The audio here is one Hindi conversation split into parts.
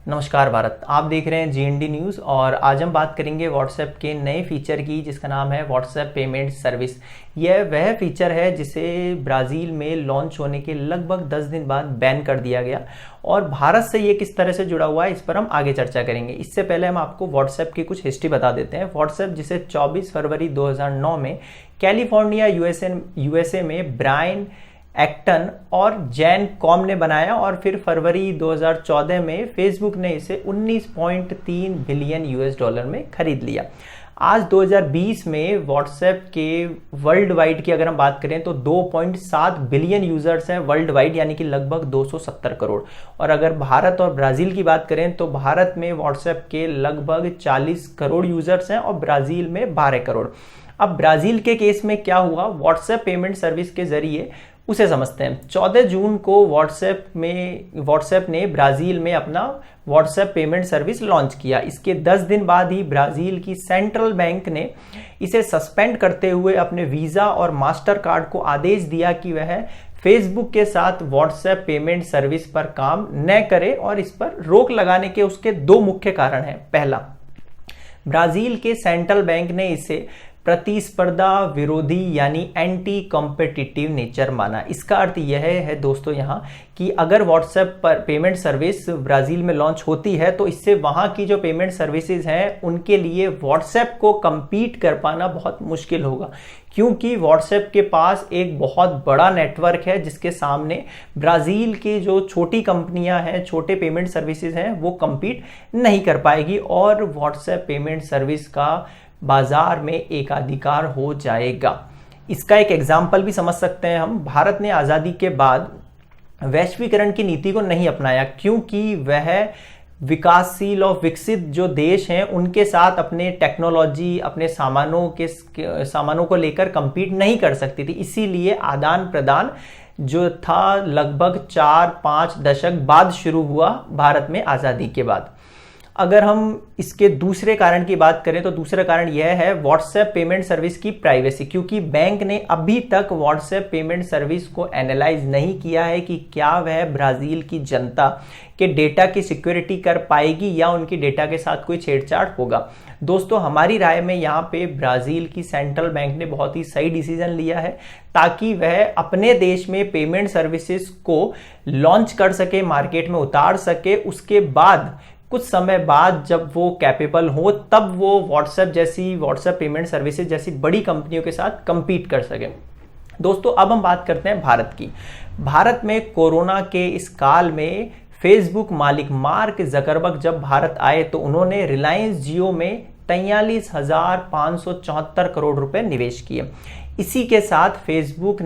नमस्कार भारत, आप देख रहे हैं जीएनडी न्यूज़ और आज हम बात करेंगे व्हाट्सएप के नए फीचर की जिसका नाम है व्हाट्सएप पेमेंट सर्विस। यह वह फीचर है जिसे ब्राज़ील में लॉन्च होने के लगभग 10 दिन बाद बैन कर दिया गया और भारत से ये किस तरह से जुड़ा हुआ है इस पर हम आगे चर्चा करेंगे। इससे पहले हम आपको व्हाट्सएप की कुछ हिस्ट्री बता देते हैं। व्हाट्सएप जिसे 24 फरवरी 2009 में कैलिफोर्निया यूएसए में ब्रायन एक्टन और जैन कॉम ने बनाया और फिर फरवरी 2014 में फेसबुक ने इसे 19.3 बिलियन यूएस डॉलर में खरीद लिया। आज 2020 में व्हाट्सएप के वर्ल्ड वाइड की अगर हम बात करें तो 2.7 बिलियन यूजर्स हैं वर्ल्ड वाइड, यानी कि लगभग 270 करोड़। और अगर भारत और ब्राज़ील की बात करें तो भारत में व्हाट्सएप के लगभग 40 करोड़ यूजर्स हैं और ब्राज़ील में 12 करोड़। अब ब्राज़ील के केस में क्या हुआ, व्हाट्सएप पेमेंट सर्विस के जरिए उसे समझते हैं। 14 जून को व्हाट्सएप ने ब्राज़ील में अपना व्हाट्सएप पेमेंट सर्विस लॉन्च किया। इसके 10 दिन बाद ही ब्राज़ील की सेंट्रल बैंक ने इसे सस्पेंड करते हुए अपने वीज़ा और मास्टर कार्ड को आदेश दिया कि वह फेसबुक के साथ व्हाट्सएप पेमेंट सर्विस पर काम न करे और इस पर रोक लगाने के उसके दो मुख्य कारण हैं। पहला, ब्राज़ील के सेंट्रल बैंक ने इसे प्रतिस्पर्धा विरोधी यानी एंटी कॉम्पिटिटिव नेचर माना। इसका अर्थ यह है दोस्तों यहाँ कि अगर व्हाट्सएप पर पेमेंट सर्विस ब्राज़ील में लॉन्च होती है तो इससे वहाँ की जो पेमेंट सर्विसेज हैं उनके लिए व्हाट्सएप को compete कर पाना बहुत मुश्किल होगा, क्योंकि व्हाट्सएप के पास एक बहुत बड़ा नेटवर्क है जिसके सामने ब्राज़ील की जो छोटी कंपनियां हैं, छोटे पेमेंट सर्विसेज हैं, वो compete नहीं कर पाएगी और व्हाट्सएप पेमेंट सर्विस का बाजार में एकाधिकार हो जाएगा। इसका एक एग्जाम्पल भी समझ सकते हैं हम। भारत ने आज़ादी के बाद वैश्वीकरण की नीति को नहीं अपनाया क्योंकि वह विकासशील और विकसित जो देश हैं उनके साथ अपने टेक्नोलॉजी, अपने सामानों को लेकर compete नहीं कर सकती थी। इसीलिए आदान प्रदान जो था लगभग 4-5 दशक बाद शुरू हुआ भारत में आज़ादी के बाद। अगर हम इसके दूसरे कारण की बात करें तो दूसरा कारण यह है व्हाट्सएप पेमेंट सर्विस की प्राइवेसी, क्योंकि बैंक ने अभी तक व्हाट्सएप पेमेंट सर्विस को एनालाइज नहीं किया है कि क्या वह ब्राज़ील की जनता के डेटा की सिक्योरिटी कर पाएगी या उनकी डेटा के साथ कोई छेड़छाड़ होगा। दोस्तों, हमारी राय में यहाँ पे ब्राज़ील की सेंट्रल बैंक ने बहुत ही सही डिसीजन लिया है ताकि वह अपने देश में पेमेंट सर्विसेज को लॉन्च कर सके, मार्केट में उतार सके। उसके बाद कुछ समय बाद जब वो कैपेबल हो तब वो व्हाट्सएप पेमेंट सर्विसेज जैसी बड़ी कंपनियों के साथ compete कर सके। दोस्तों, अब हम बात करते हैं भारत की। भारत में कोरोना के इस काल में फेसबुक मालिक मार्क ज़करबर्ग जब भारत आए तो उन्होंने रिलायंस जियो में 43,574 करोड़ रुपए निवेश किए। इसी के साथ फेसबुक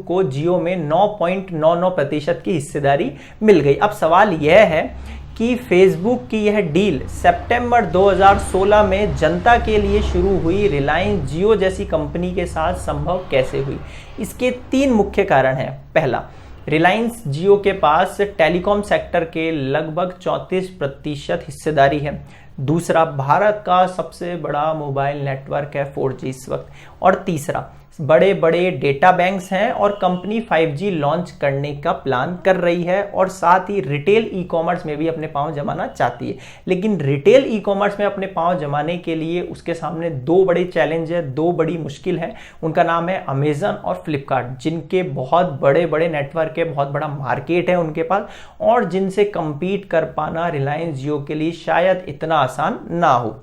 को जियो में 9.99% की हिस्सेदारी मिल गई। अब सवाल यह है कि फेसबुक की यह डील सितंबर 2016 में जनता के लिए शुरू हुई रिलायंस जियो जैसी कंपनी के साथ संभव कैसे हुई। इसके 3 मुख्य कारण हैं। पहला, रिलायंस जियो के पास टेलीकॉम सेक्टर के लगभग 34% हिस्सेदारी है। दूसरा, भारत का सबसे बड़ा मोबाइल नेटवर्क है 4G इस वक्त। और तीसरा, बड़े बड़े डेटा बैंक्स हैं और कंपनी 5G लॉन्च करने का प्लान कर रही है और साथ ही रिटेल ई कॉमर्स में भी अपने पांव जमाना चाहती है। लेकिन रिटेल ई कॉमर्स में अपने पांव जमाने के लिए उसके सामने 2 बड़े चैलेंज है, 2 बड़ी मुश्किल है। उनका नाम है अमेजन और फ्लिपकार्ट, जिनके बहुत बड़े बड़े नेटवर्क है, बहुत बड़ा मार्केट है उनके पास और जिनसे compete कर पाना रिलायंस जियो के लिए शायद इतना आसान ना हो।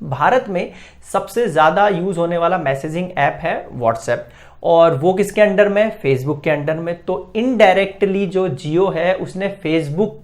भारत में सबसे ज़्यादा यूज़ होने वाला मैसेजिंग ऐप है व्हाट्सएप और वो किसके अंडर में, फेसबुक के अंडर में। तो इनडायरेक्टली जो जियो है उसने फेसबुक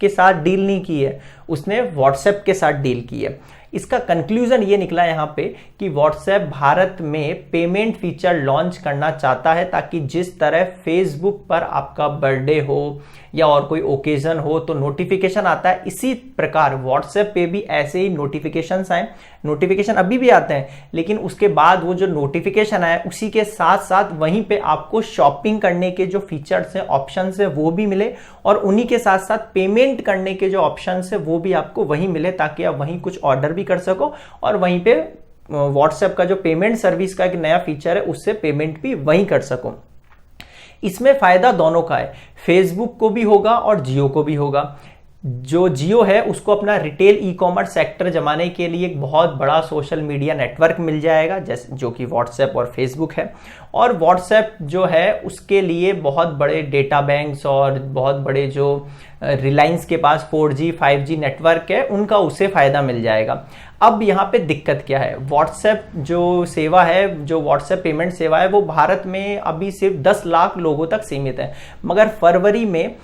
के साथ डील नहीं की है, उसने व्हाट्सएप के साथ डील की है। इसका कंक्लूजन ये निकला यहाँ पे कि व्हाट्सएप भारत में पेमेंट फीचर लॉन्च करना चाहता है ताकि जिस तरह फेसबुक पर आपका बर्थडे हो या और कोई ओकेजन हो तो नोटिफिकेशन आता है, इसी प्रकार व्हाट्सएप पे भी ऐसे ही नोटिफिकेशंस आए। नोटिफिकेशन अभी भी आते हैं लेकिन उसके बाद वो जो नोटिफिकेशन आए उसी के साथ साथ वहीं पे आपको शॉपिंग करने के जो फीचर्स हैं, ऑप्शंस हैं, वो भी मिले और उन्हीं के साथ साथ पेमेंट करने के जो ऑप्शंस हैं वो भी आपको वहीं मिले ताकि आप वहीं कुछ ऑर्डर भी कर सको और वहीं पे व्हाट्सएप का जो पेमेंट सर्विस का एक नया फीचर है उससे पेमेंट भी वहीं कर सको। इसमें फायदा दोनों का है, फेसबुक को भी होगा और जियो को भी होगा। जो जियो है उसको अपना रिटेल ई कॉमर्स सेक्टर जमाने के लिए एक बहुत बड़ा सोशल मीडिया नेटवर्क मिल जाएगा, जैसे जो कि व्हाट्सएप और फेसबुक है। और व्हाट्सएप जो है उसके लिए बहुत बड़े डेटा बैंक्स और बहुत बड़े जो रिलायंस के पास 4G 5G नेटवर्क है उनका उसे फायदा मिल जाएगा। अब यहाँ पे दिक्कत क्या है, व्हाट्सएप जो सेवा है, जो व्हाट्सएप पेमेंट सेवा है, वो भारत में अभी सिर्फ 10 लाख लोगों तक सीमित है, मगर फरवरी में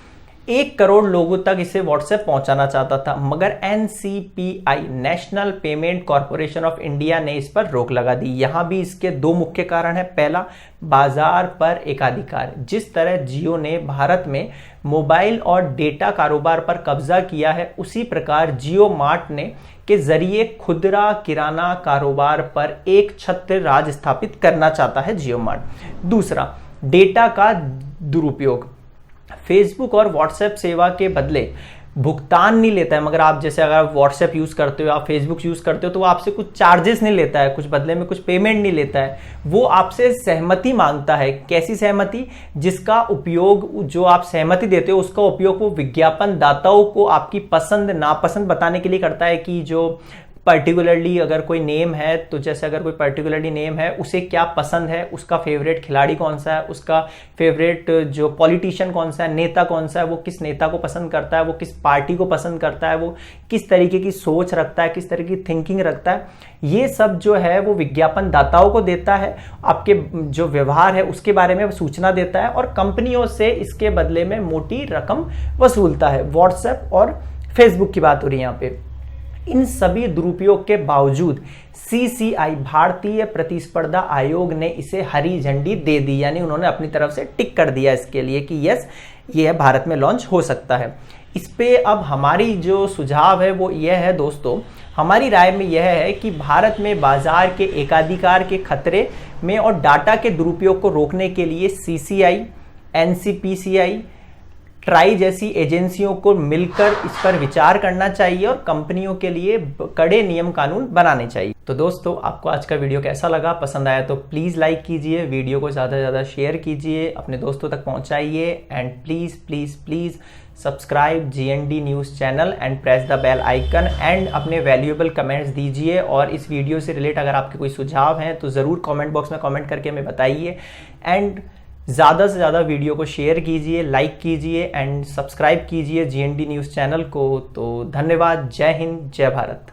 1 करोड़ लोगों तक इसे व्हाट्सएप पहुंचाना चाहता था, मगर NCPI national payment corporation of India ने इस पर रोक लगा दी। यहां भी इसके 2 मुख्य कारण है। पहला, बाजार पर एकाधिकार। जिस तरह जियो ने भारत में मोबाइल और डेटा कारोबार पर कब्जा किया है, उसी प्रकार जियो मार्ट ने के जरिए खुदरा किराना कारोबार पर एक छत्र राज स्थापित करना चाहता है जियो मार्ट। दूसरा, डेटा का दुरुपयोग। फेसबुक और व्हाट्सएप सेवा के बदले भुगतान नहीं लेता है, मगर आप जैसे अगर आप व्हाट्सएप यूज करते हो, आप फेसबुक यूज करते हो, तो वो आपसे कुछ चार्जेस नहीं लेता है, कुछ बदले में कुछ पेमेंट नहीं लेता है, वो आपसे सहमति मांगता है। कैसी सहमति? जिसका उपयोग, जो आप सहमति देते हो उसका उपयोग वो विज्ञापन दाताओं को आपकी पसंद नापसंद बताने के लिए करता है कि जो पर्टिकुलरली अगर कोई नेम है, तो जैसे अगर कोई पर्टिकुलरली नेम है उसे क्या पसंद है, उसका फेवरेट खिलाड़ी कौन सा है, उसका फेवरेट जो पॉलिटिशियन कौन सा है, नेता कौन सा है, वो किस नेता को पसंद करता है, वो किस पार्टी को पसंद करता है, वो किस तरीके की सोच रखता है, किस तरह की थिंकिंग रखता है, ये सब जो है वो विज्ञापन दाताओं को देता है। आपके जो व्यवहार है उसके बारे में सूचना देता है और कंपनियों से इसके बदले में मोटी रकम वसूलता है। व्हाट्सएप और फेसबुक की बात हो रही है यहाँ पे। इन सभी दुरुपयोग के बावजूद CCI भारतीय प्रतिस्पर्धा आयोग ने इसे हरी झंडी दे दी, यानी उन्होंने अपनी तरफ से टिक कर दिया इसके लिए कि यस, ये भारत में लॉन्च हो सकता है। इस पे अब हमारी जो सुझाव है वो यह है दोस्तों, हमारी राय में यह है कि भारत में बाजार के एकाधिकार के खतरे में और डाटा के दुरुपयोग को रोकने के लिए CCI, NCPCI, ट्राई जैसी एजेंसियों को मिलकर इस पर विचार करना चाहिए और कंपनियों के लिए कड़े नियम कानून बनाने चाहिए। तो दोस्तों, आपको आज का वीडियो कैसा लगा? पसंद आया तो प्लीज़ लाइक कीजिए, वीडियो को ज़्यादा से ज़्यादा शेयर कीजिए, अपने दोस्तों तक पहुंचाइए and please please please subscribe GND news channel and press the bell icon and अपने वैल्यूएबल कमेंट्स दीजिए। और इस वीडियो से रिलेट अगर आपके कोई सुझाव हैं तो ज़रूर कमेंट बॉक्स में कमेंट करके हमें बताइए एंड ज़्यादा से ज़्यादा वीडियो को शेयर कीजिए, लाइक कीजिए एंड सब्सक्राइब कीजिए GND न्यूज़ चैनल को। तो धन्यवाद। जय हिंद, जय भारत।